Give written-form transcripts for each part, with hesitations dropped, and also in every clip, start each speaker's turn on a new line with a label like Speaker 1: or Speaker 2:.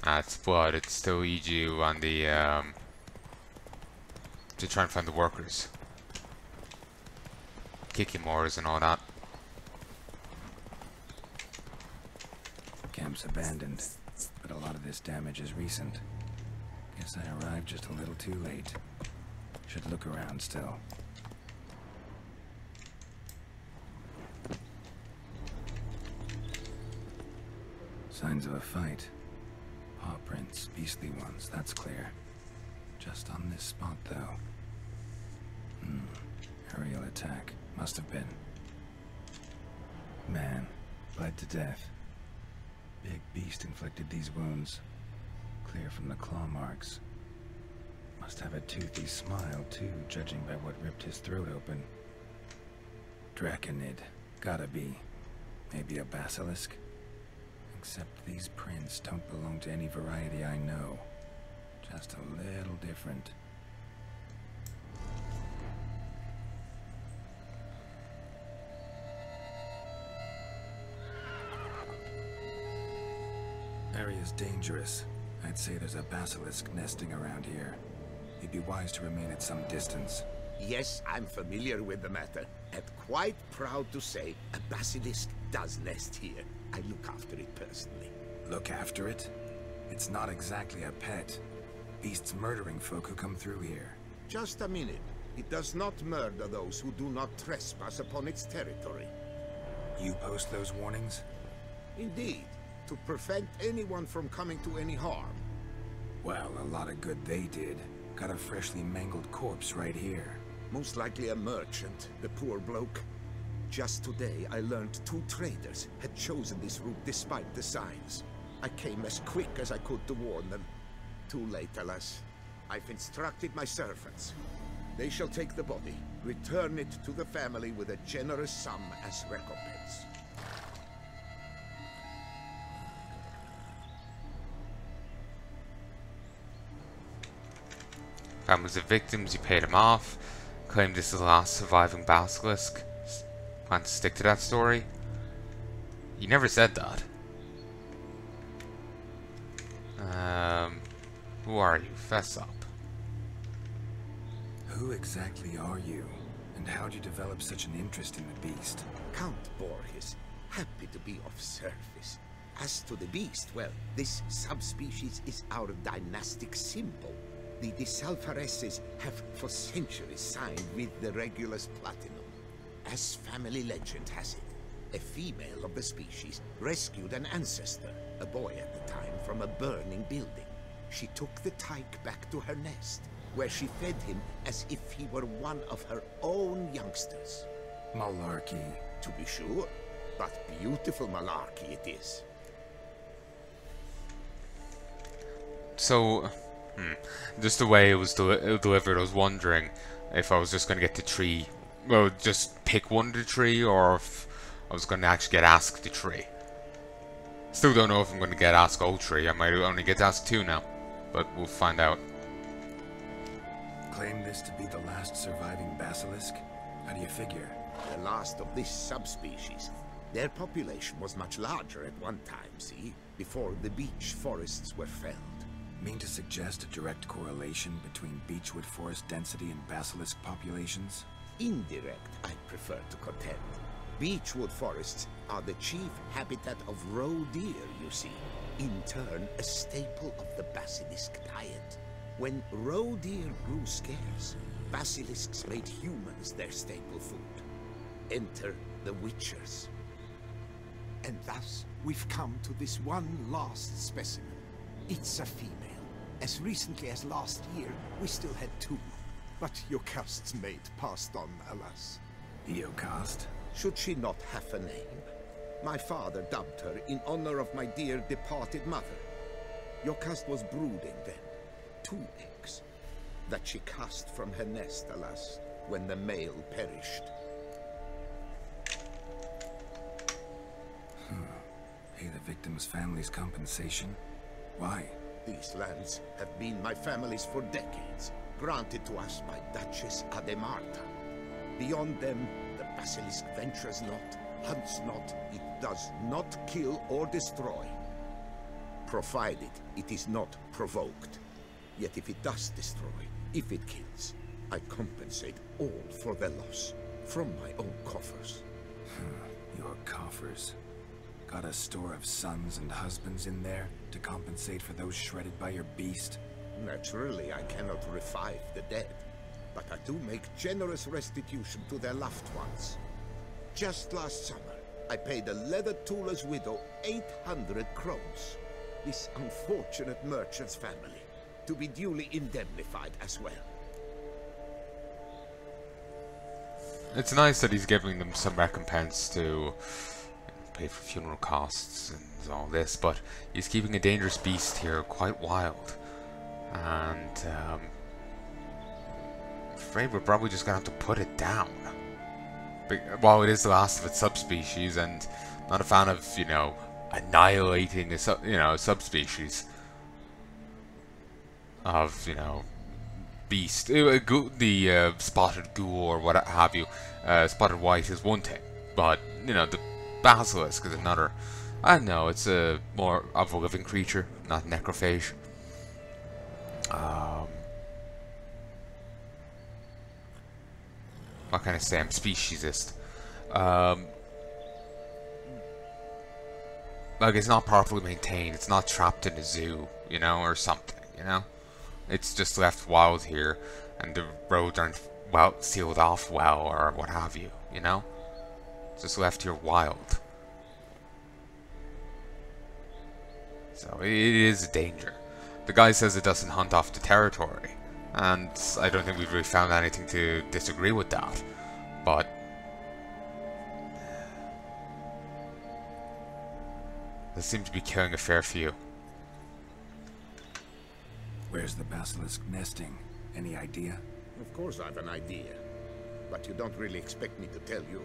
Speaker 1: It's but it's still EG on the to try and find the workers. Kicking mores and all that.
Speaker 2: Camp's abandoned, but a lot of this damage is recent. Guess I arrived just a little too late. Should look around still. Signs of a fight. Paw prints, beastly ones, that's clear. Just on this spot, though. Aerial attack. Must have been. Man, bled to death. Big beast inflicted these wounds. Clear from the claw marks. Must have a toothy smile, too, judging by what ripped his throat open. Draconid. Gotta be. Maybe a basilisk? Except these prints don't belong to any variety I know. Just a little different. Area's dangerous. I'd say there's a basilisk nesting around here. It'd be wise to remain at some distance.
Speaker 3: Yes, I'm familiar with the matter, and quite proud to say a basilisk does nest here. I look after it personally.
Speaker 2: Look after it? It's not exactly a pet. Beasts murdering folk who come through here.
Speaker 3: Just a minute. It does not murder those who do not trespass upon its territory.
Speaker 2: You post those warnings?
Speaker 3: Indeed, to prevent anyone from coming to any harm.
Speaker 2: Well, a lot of good they did. Got a freshly mangled corpse right here.
Speaker 3: Most likely a merchant, the poor bloke. Just today, I learned 2 traders had chosen this route despite the signs. I came as quick as I could to warn them. Too late, alas. I've instructed my servants. They shall take the body, return it to the family with a generous sum as recompense.
Speaker 1: Families of victims, you paid them off. Claimed this is the last surviving basilisk. Plan to stick to that story? You never said that. Who are you? Fess up.
Speaker 2: Who exactly are you? And how'd you develop such an interest in the beast?
Speaker 3: Count Borges, happy to be of service. As to the beast, well, this subspecies is our dynastic symbol. The Disalfareses have for centuries signed with the Regulus Platinum. As family legend has it, a female of the species rescued an ancestor, a boy at the time, from a burning building. She took the tyke back to her nest, where she fed him as if he were one of her own youngsters.
Speaker 2: Malarkey.
Speaker 3: To be sure, but beautiful malarkey it is.
Speaker 1: So, just the way it was delivered, I was wondering if I was just going to get the tree, well, just pick one of the tree, or if I was going to actually get asked the tree. Still don't know if I'm going to get asked all tree. I might only get asked 2 now, but we'll find out.
Speaker 2: Claim this to be the last surviving basilisk? How do you figure?
Speaker 3: The last of this subspecies. Their population was much larger at one time, see? Before the beech forests were felled.
Speaker 2: Mean to suggest a direct correlation between beechwood forest density and basilisk populations?
Speaker 3: Indirect, I prefer to contend. Beechwood forests are the chief habitat of roe deer, you see. In turn, a staple of the basilisk diet. When roe deer grew scarce, basilisks made humans their staple food. Enter the witchers. And thus, we've come to this one last specimen. It's a female. As recently as last year, we still had 2. But Jocast's mate passed on, alas.
Speaker 2: Jocast?
Speaker 3: Should she not have a name? My father dubbed her in honor of my dear departed mother. Jocast was brooding then. 2 eggs. That she cast from her nest, alas, when the male perished.
Speaker 2: Pay the victim's family's compensation? Why?
Speaker 3: These lands have been my family's for decades, granted to us by Duchess Ademarta. Beyond them, the basilisk ventures not, hunts not, it does not kill or destroy. provided it is not provoked. Yet if it does destroy, if it kills, I compensate all for the loss, from my own coffers.
Speaker 2: Your coffers. Got a store of sons and husbands in there to compensate for those shredded by your beast?
Speaker 3: Naturally, I cannot revive the dead, but I do make generous restitution to their loved ones. Just last summer, I paid a leather tooler's widow 800 crowns, this unfortunate merchant's family, to be duly indemnified as well.
Speaker 1: It's nice that he's giving them some recompense to pay for funeral costs and all this, but he's keeping a dangerous beast here quite wild. And I'm afraid we're probably just gonna have to put it down. But, while it is the last of its subspecies, and not a fan of, you know, annihilating a subspecies of, you know, beast. The spotted ghoul or what have you, spotted white is one thing, but you know, the basilisk is another. I know it's a more of a living creature, not necrophage. What can I say? I'm speciesist. Like, it's not properly maintained. It's not trapped in a zoo, you know, or something, you know. It's just left wild here, and the roads aren't well sealed off well, or what have you, you know. It's just left here wild. So it is a danger. The guy says it doesn't hunt off the territory, and I don't think we've really found anything to disagree with that. But they seem to be killing a fair few.
Speaker 2: Where's the basilisk nesting? Any idea?
Speaker 3: Of course I've an idea, but you don't really expect me to tell you.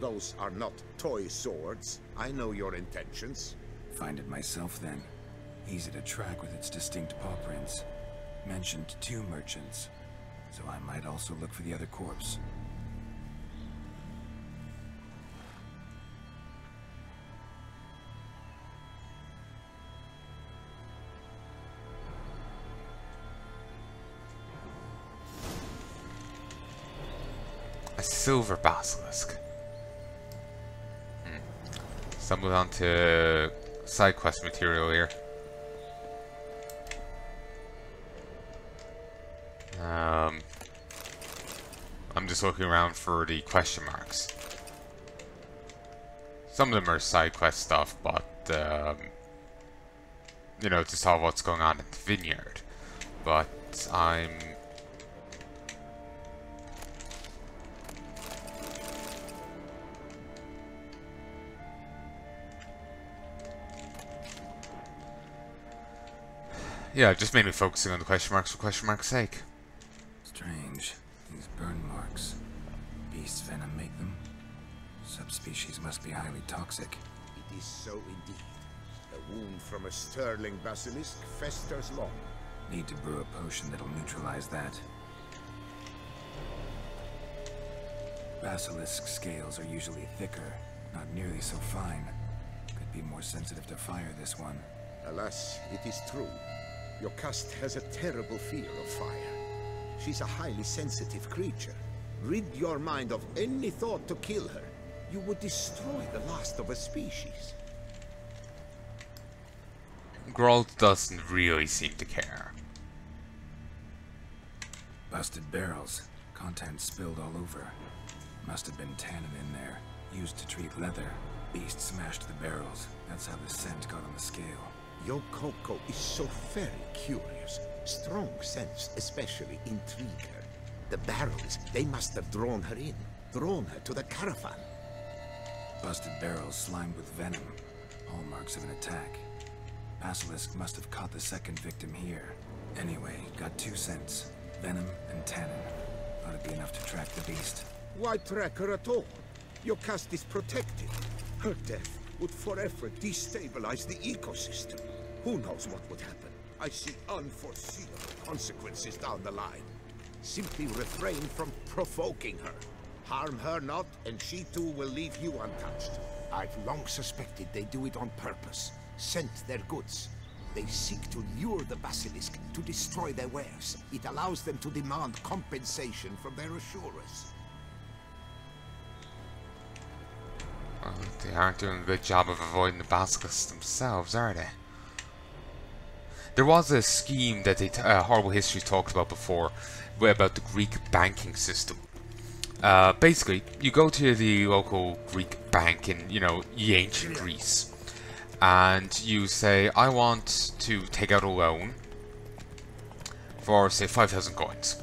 Speaker 3: Those are not toy swords. I know your intentions.
Speaker 2: Find it myself then. Easy to track with its distinct paw prints. Mentioned 2 merchants, so I might also look for the other corpse.
Speaker 1: A silver basilisk. Stumbled onto side quest material here. I'm just looking around for the question marks. Some of them are side quest stuff, but you know, to solve what's going on in the vineyard. But I'm yeah, just mainly focusing on the question marks for question mark's sake.
Speaker 2: Strange. These burn marks. Beast's venom make them? Subspecies must be highly toxic.
Speaker 3: It is so indeed. A wound from a sterling basilisk festers long.
Speaker 2: Need to brew a potion that'll neutralize that. Basilisk scales are usually thicker, not nearly so fine. Could be more sensitive to fire, this one.
Speaker 3: Alas, it is true. Your cast has a terrible fear of fire. She's a highly sensitive creature. Rid your mind of any thought to kill her. You would destroy the last of a species.
Speaker 1: Geralt doesn't really seem to care.
Speaker 2: Busted barrels. Contents spilled all over. Must have been tannin in there. Used to treat leather. Beast smashed the barrels. That's how the scent got on the scale.
Speaker 3: Your Coco is so very curious. Strong sense especially intrigue her. The barrels, they must have drawn her in. Drawn her to the caravan.
Speaker 2: Busted barrels slimed with venom. Hallmarks of an attack. Basilisk must have caught the second victim here. Anyway, got 2 scents. Venom and tannin. Ought to be enough to track the beast.
Speaker 3: Why track her at all? Your caste is protected. Her death would forever destabilize the ecosystem. Who knows what would happen? I see unforeseeable consequences down the line. Simply refrain from provoking her. Harm her not, and she too will leave you untouched. I've long suspected they do it on purpose. Scent their goods. They seek to lure the Basilisk to destroy their wares. It allows them to demand compensation from their assurers.
Speaker 1: Well, they aren't doing a good job of avoiding the Basilisks themselves, are they? There was a scheme that Horrible Histories talked about before, about the Greek banking system. Basically, you go to the local Greek bank in, ancient Greece, and you say, I want to take out a loan for, say, 5,000 coins.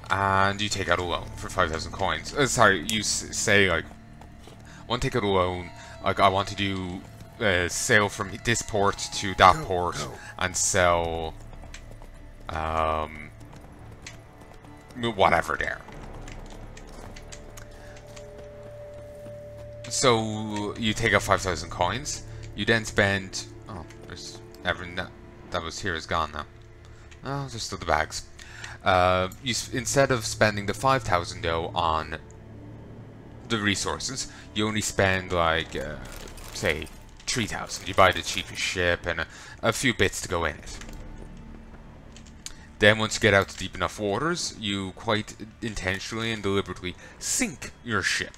Speaker 1: And you take out a loan for 5,000 coins. Sorry, you say, like, I want to take out a loan, like, I want to do a sale from this port to that port and sell, whatever there. So you take out 5,000 coins. You then spend. Oh, there's everything that was here is gone now. Oh, there's still the bags. Instead of spending the 5,000 though on the resources, you only spend like say 3,000. You buy the cheapest ship and a few bits to go in it. Then once you get out to deep enough waters, you quite intentionally and deliberately sink your ship.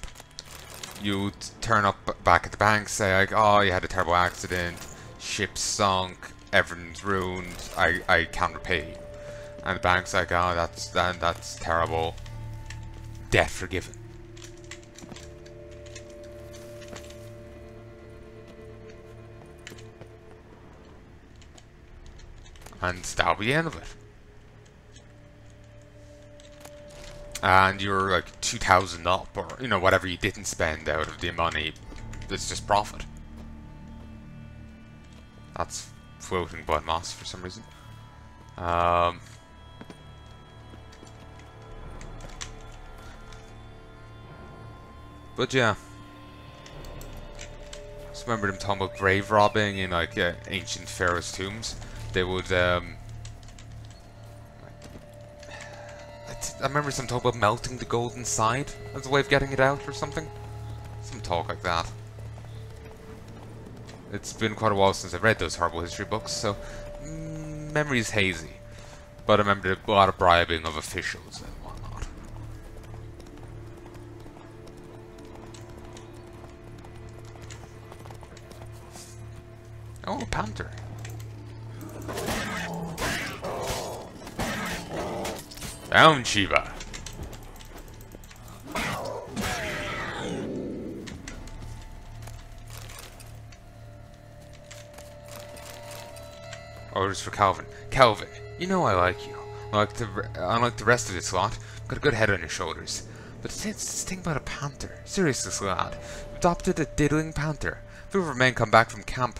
Speaker 1: You turn up back at the bank, say like, oh, you had a terrible accident, ship sunk, everything's ruined, I can't repay you. And the bank's like, oh, that's terrible. Debt forgiven. And that'll be the end of it. And you're like 2,000 up, or whatever you didn't spend out of the money, it's just profit. That's floating blood moss for some reason. But yeah, just remember them talking about grave robbing in like ancient pharaohs' tombs. They would I remember some talk about melting the gold inside as a way of getting it out or something. Some talk like that. It's been quite a while since I've read those horrible history books, so memory is hazy. But I remember a lot of bribing of officials and whatnot. Oh, a panther. Down, Shiva. Orders for Calvin. Calvin, you know I like you. Unlike the rest of this lot, you've got a good head on your shoulders. But it's this thing about a panther. Seriously, lad. You've adopted a diddling panther. If your men come back to camp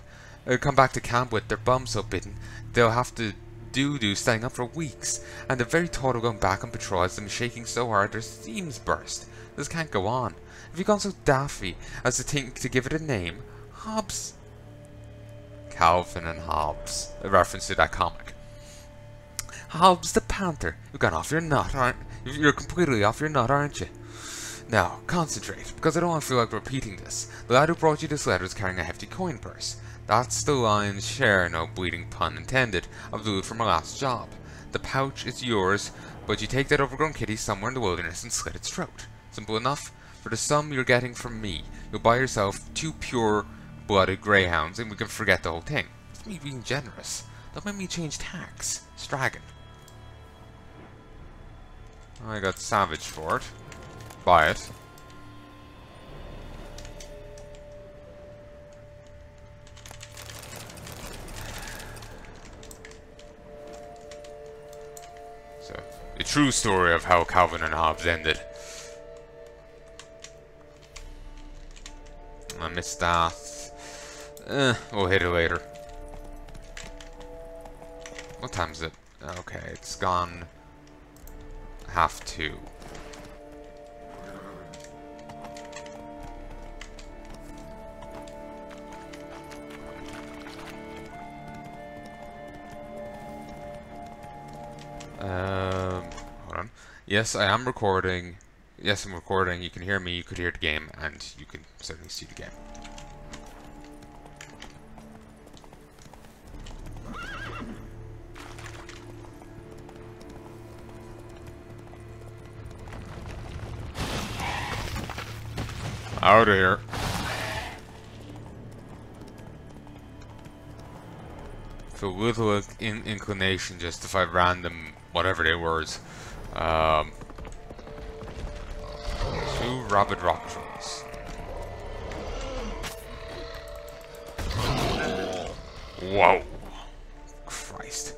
Speaker 1: with their bums so bitten, they'll have to do standing up for weeks, and the very thought of going back on patrol has them shaking so hard their seams burst. This can't go on. Have you gone so daffy as to think to give it a name? Hobbs. Calvin and Hobbs. A reference to that comic. Hobbs the Panther. You've gone off your nut, aren't you? You're completely off your nut, aren't you? Now, concentrate, because I don't want to feel like repeating this. The lad who brought you this letter is carrying a hefty coin purse. That's the lion's share, no bleeding pun intended, of the loot from our last job. The pouch is yours, but you take that overgrown kitty somewhere in the wilderness and slit its throat. Simple enough. For the sum you're getting from me, you'll buy yourself 2 pure-blooded greyhounds, and we can forget the whole thing. It's me being generous. Don't make me change tacks. Stragging. I got Savage for it. Buy it. So, the true story of how Calvin and Hobbes ended. I missed that. We'll hit it later. What time is it? Okay, it's gone 1:30. Hold on. Yes, I am recording yes, I'm recording. You can hear me, you could hear the game, and you can certainly see the game. Out of here. Feel little inclination justify random whatever they words. Two rabid rock trolls. Whoa. Christ.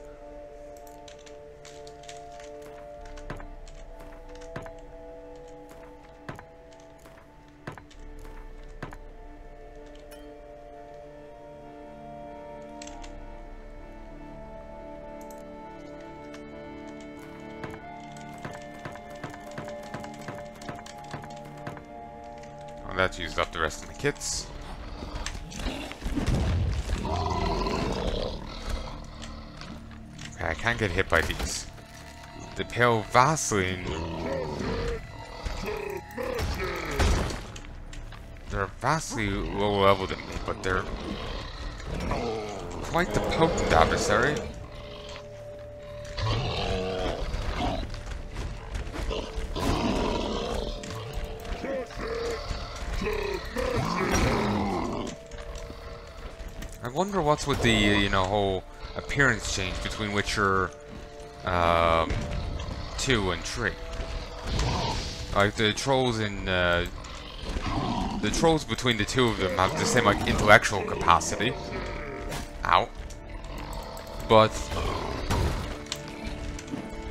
Speaker 1: That used up the rest of my kits. Okay, I can't get hit by these. The pale Vaseline. They're vastly lower level than me, but they're quite the potent adversary. I wonder what's with the, you know, whole appearance change between Witcher 2 and 3. Like the trolls in the trolls between the two of them have the same like intellectual capacity. Ow. But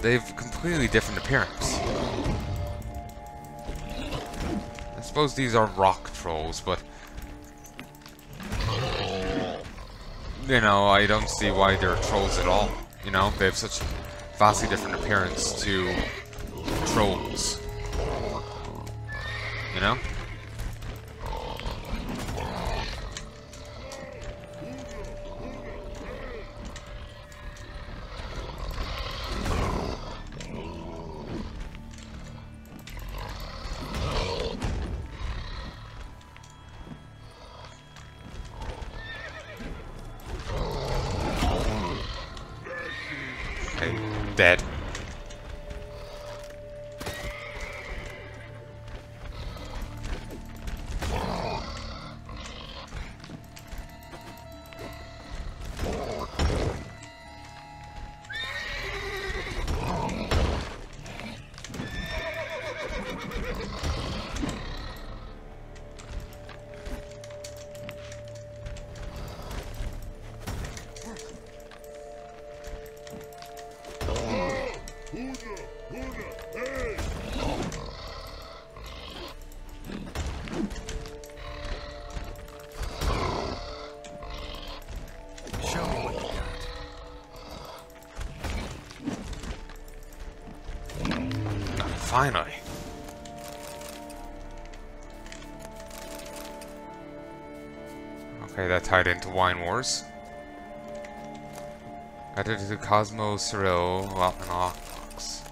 Speaker 1: they've completely different appearance. I suppose these are rock trolls, but you know, I don't see why they're trolls at all. You know, they have such vastly different appearance to trolls. You know? Dead. Finally. Okay, that tied into Wine Wars. Added to Cosmo, Cyrille, and Ox.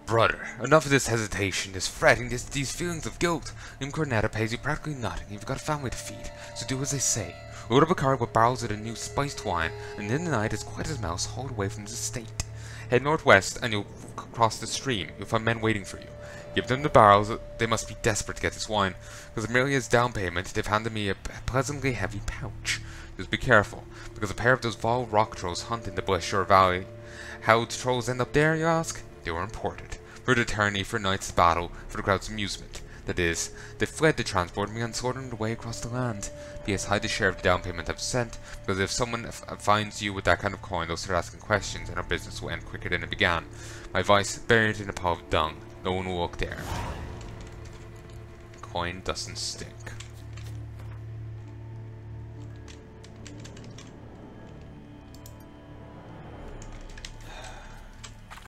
Speaker 1: Brother, enough of this hesitation, this fretting, these feelings of guilt. Cornetta pays you practically nothing. You've got a family to feed, so do as they say. Load up a car with barrels of the new spiced wine, and in the night, as quiet as a mouse, haul away from the estate. Head northwest, and you'll cross the stream. You'll find men waiting for you. Give them the barrels. They must be desperate to get this wine, because merely as down payment, they've handed me a pleasantly heavy pouch. Just be careful, because a pair of those vile rock trolls hunt in the Bleshore Valley. How did trolls end up there, you ask? They were imported. For the tourney, for a night's battle, for the crowd's amusement. That is, they fled the transport and began sorting their way across the land. P.S. hide the share of the down payment I've sent, because if someone finds you with that kind of coin, they'll start asking questions, and our business will end quicker than it began. My advice, bury it in a pile of dung. No one will look there. Coin doesn't stink.